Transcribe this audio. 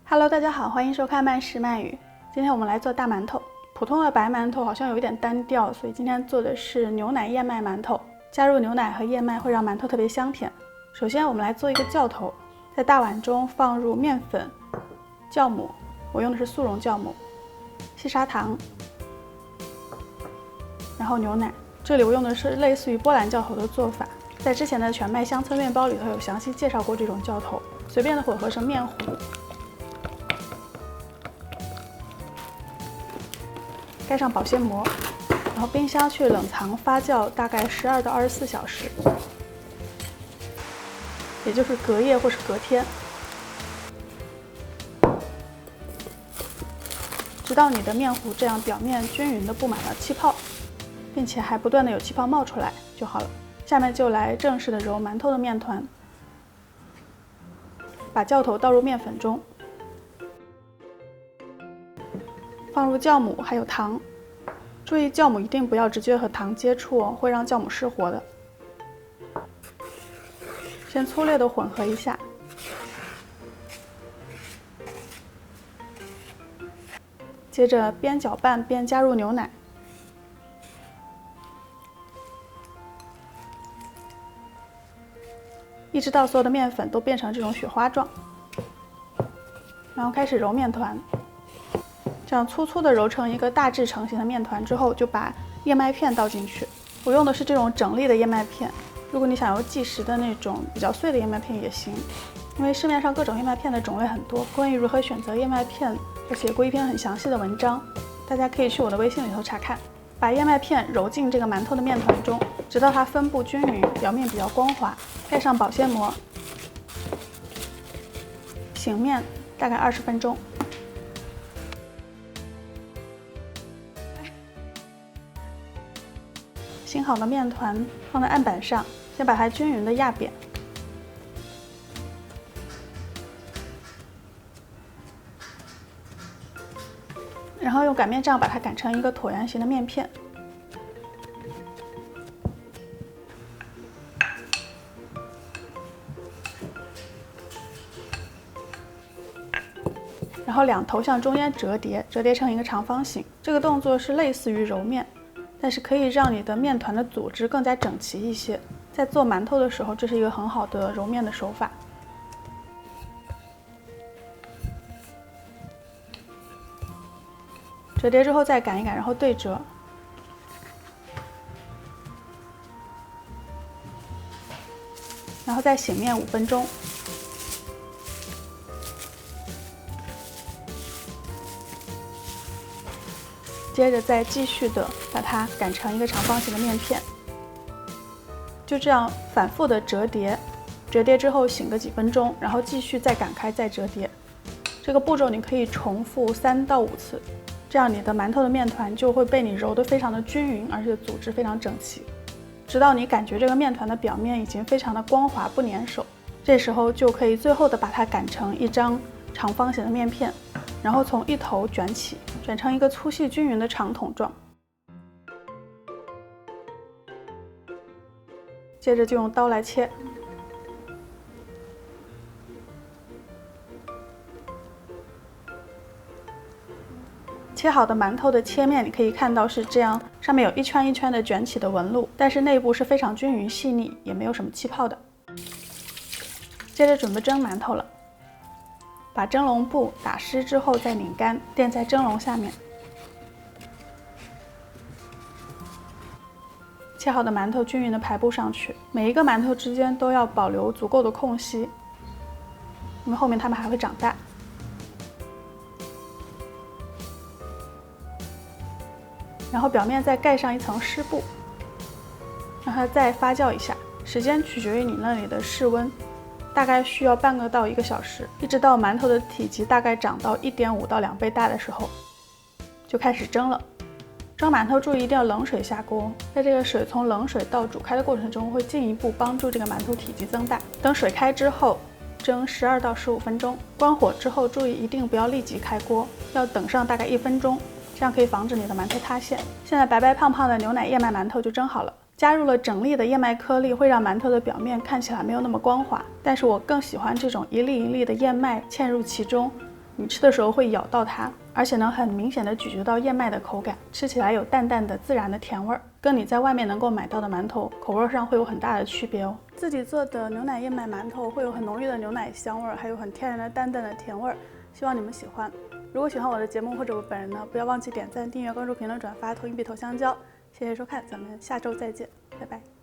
Hello， 大家好，欢迎收看慢食慢语。今天我们来做大馒头。普通的白馒头好像有一点单调，所以今天做的是牛奶燕麦馒头。加入牛奶和燕麦会让馒头特别香甜。首先我们来做一个酵头，在大碗中放入面粉、酵母，我用的是速溶酵母，细砂糖，然后牛奶。这里我用的是类似于波兰酵头的做法，在之前的全麦乡村面包里头有详细介绍过这种酵头。随便的混合成面糊。盖上保鲜膜，然后冰箱去冷藏发酵大概12到24小时，也就是隔夜或是隔天，直到你的面糊这样表面均匀的布满了气泡，并且还不断的有气泡冒出来就好了。下面就来正式的揉馒头的面团，把酵头倒入面粉中。放入酵母还有糖，注意酵母一定不要直接和糖接触哦，会让酵母失活的。先粗略的混合一下，接着边搅拌边加入牛奶，一直到所有的面粉都变成这种雪花状，然后开始揉面团。这样粗粗的揉成一个大致成型的面团之后，就把燕麦片倒进去。我用的是这种整粒的燕麦片，如果你想要即食的那种比较碎的燕麦片也行。因为市面上各种燕麦片的种类很多，关于如何选择燕麦片，我写过一篇很详细的文章，大家可以去我的微信里头查看。把燕麦片揉进这个馒头的面团中，直到它分布均匀，表面比较光滑。盖上保鲜膜，醒面大概20分钟。醒好的面团放在案板上，先把它均匀的压扁，然后用擀面杖把它擀成一个椭圆形的面片。然后两头向中间折叠，折叠成一个长方形。这个动作是类似于揉面，但是可以让你的面团的组织更加整齐一些。在做馒头的时候，这是一个很好的揉面的手法。折叠之后再擀一擀，然后对折。然后再醒面5分钟。接着再继续的把它擀成一个长方形的面片，就这样反复的折叠，折叠之后醒个几分钟，然后继续再擀开再折叠。这个步骤你可以重复3到5次，这样你的馒头的面团就会被你揉得非常的均匀，而且组织非常整齐，直到你感觉这个面团的表面已经非常的光滑不粘手，这时候就可以最后的把它擀成一张长方形的面片，然后从一头卷起，卷成一个粗细均匀的长筒状。接着就用刀来切。切好的馒头的切面，你可以看到是这样，上面有一圈一圈的卷起的纹路，但是内部是非常均匀细腻，也没有什么气泡的。接着准备蒸馒头了。把蒸笼布打湿之后再拧干，垫在蒸笼下面。切好的馒头均匀的排布上去，每一个馒头之间都要保留足够的空隙，因为后面它们还会长大。然后表面再盖上一层湿布，让它再发酵一下，时间取决于你那里的室温。大概需要半个到1个小时，一直到馒头的体积大概长到1.5到2倍大的时候，就开始蒸了。蒸馒头注意一定要冷水下锅，在这个水从冷水到煮开的过程中，会进一步帮助这个馒头体积增大。等水开之后，蒸12到15分钟。关火之后，注意一定不要立即开锅，要等上大概1分钟，这样可以防止你的馒头塌陷。现在白白胖胖的牛奶燕麦馒头就蒸好了。加入了整粒的燕麦颗粒，会让馒头的表面看起来没有那么光滑，但是我更喜欢这种一粒一粒的燕麦嵌入其中，你吃的时候会咬到它，而且能很明显的咀嚼到燕麦的口感，吃起来有淡淡的自然的甜味儿，跟你在外面能够买到的馒头口味上会有很大的区别哦。自己做的牛奶燕麦馒头会有很浓郁的牛奶香味儿，还有很天然的淡淡的甜味儿，希望你们喜欢。如果喜欢我的节目或者我本人呢，不要忘记点赞、订阅、关注、评论、转发、投硬币、投香蕉。谢谢收看，咱们下周再见，拜拜。